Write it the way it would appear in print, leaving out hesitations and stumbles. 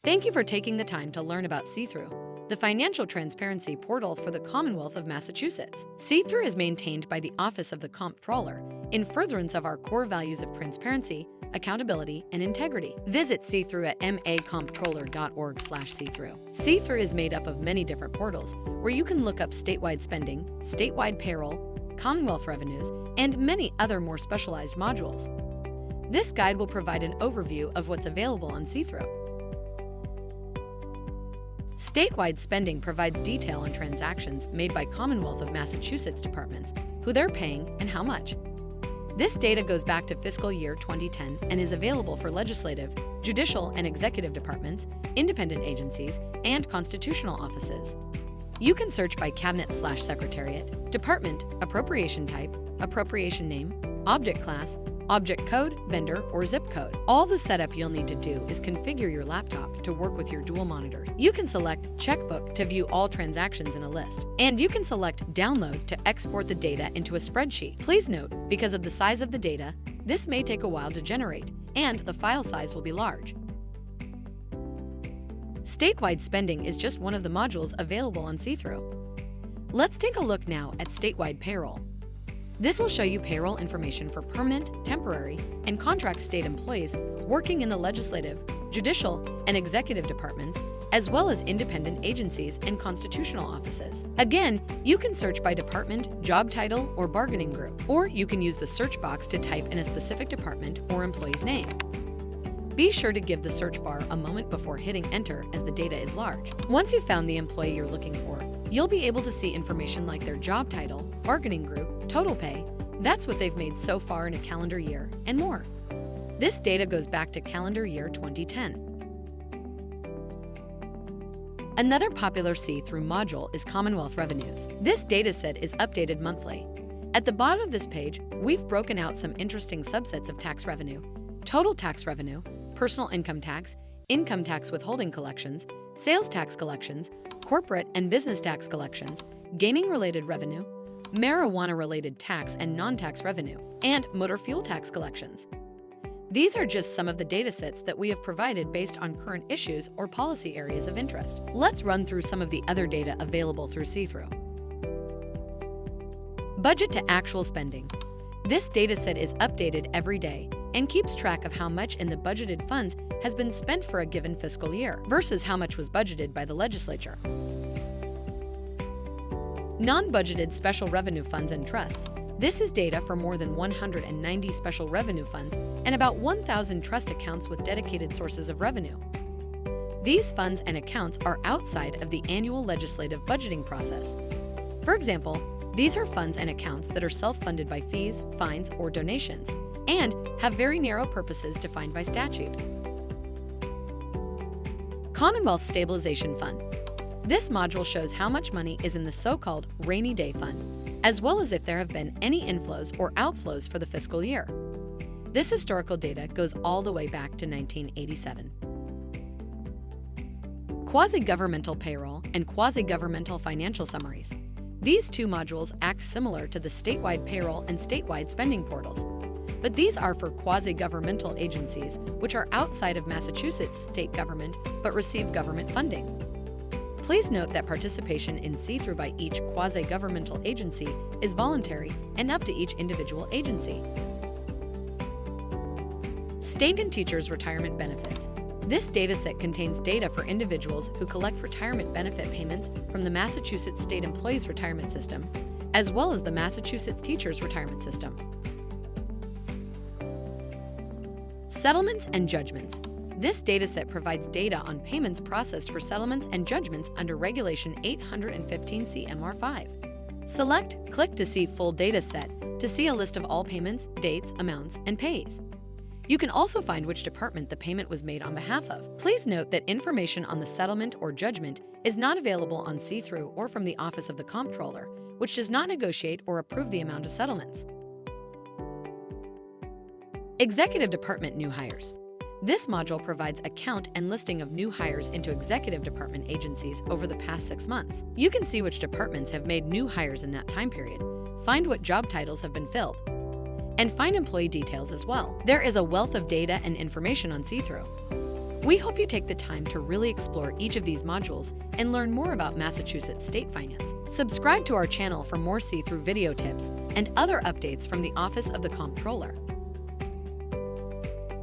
Thank you for taking the time to learn about CTHRU, the financial transparency portal for the Commonwealth of Massachusetts. CTHRU is maintained by the Office of the Comptroller in furtherance of our core values of transparency, accountability, and integrity. Visit CTHRU at macomptroller.org/CTHRU. CTHRU is made up of many different portals where you can look up statewide spending, statewide payroll, Commonwealth revenues, and many other more specialized modules. This guide will provide an overview of what's available on CTHRU. Statewide spending provides detail on transactions made by Commonwealth of Massachusetts departments, who they're paying and how much. This data goes back to fiscal year 2010 and is available for legislative, judicial, and executive departments, independent agencies, and constitutional offices. You can search by cabinet/secretariat, department, appropriation type, appropriation name, object class, object code, vendor, or zip code. All the setup you'll need to do is configure your laptop to work with your dual monitor. You can select Checkbook to view all transactions in a list, and you can select Download to export the data into a spreadsheet. Please note, because of the size of the data, this may take a while to generate, and the file size will be large. Statewide spending is just one of the modules available on CTHRU. Let's take a look now at statewide payroll. This will show you payroll information for permanent, temporary, and contract state employees working in the legislative, judicial, and executive departments, as well as independent agencies and constitutional offices. Again, you can search by department, job title, or bargaining group, or you can use the search box to type in a specific department or employee's name. Be sure to give the search bar a moment before hitting enter as the data is large. Once you've found the employee you're looking for, you'll be able to see information like their job title, bargaining group, total pay, that's what they've made so far in a calendar year, and more. This data goes back to calendar year 2010. Another popular CTHRU module is Commonwealth revenues. This dataset is updated monthly. At the bottom of this page, we've broken out some interesting subsets of tax revenue: total tax revenue, personal income tax withholding collections, sales tax collections, corporate and business tax collections, gaming-related revenue, marijuana-related tax and non-tax revenue, and motor fuel tax collections. These are just some of the datasets that we have provided based on current issues or policy areas of interest. Let's run through some of the other data available through CTHRU. Budget to actual spending. This dataset is updated every day and keeps track of how much in the budgeted funds has been spent for a given fiscal year versus how much was budgeted by the legislature. Non-budgeted special revenue funds and trusts. This is data for more than 190 special revenue funds and about 1,000 trust accounts with dedicated sources of revenue. These funds and accounts are outside of the annual legislative budgeting process. For example, these are funds and accounts that are self-funded by fees, fines, or donations, and have very narrow purposes defined by statute. Commonwealth Stabilization Fund. This module shows how much money is in the so-called rainy day fund, as well as if there have been any inflows or outflows for the fiscal year. This historical data goes all the way back to 1987. Quasi-governmental payroll and quasi-governmental financial summaries. These two modules act similar to the statewide payroll and statewide spending portals, but these are for quasi-governmental agencies which are outside of Massachusetts state government but receive government funding. Please note that participation in CTHRU by each quasi-governmental agency is voluntary and up to each individual agency. State and teachers' retirement benefits. This dataset contains data for individuals who collect retirement benefit payments from the Massachusetts State Employees Retirement System, as well as the Massachusetts Teachers Retirement System. Settlements and judgments. This dataset provides data on payments processed for settlements and judgments under Regulation 815 CMR5. Click to see full dataset to see a list of all payments, dates, amounts, and pays. You can also find which department the payment was made on behalf of. Please note that information on the settlement or judgment is not available on CTHRU or from the Office of the Comptroller, which does not negotiate or approve the amount of settlements. Executive Department New Hires. This module provides a count and listing of new hires into executive department agencies over the past 6 months. You can see which departments have made new hires in that time period, find what job titles have been filled, and find employee details as well. There is a wealth of data and information on CTHRU. We hope you take the time to really explore each of these modules and learn more about Massachusetts state finance. Subscribe to our channel for more see-through video tips and other updates from the Office of the Comptroller.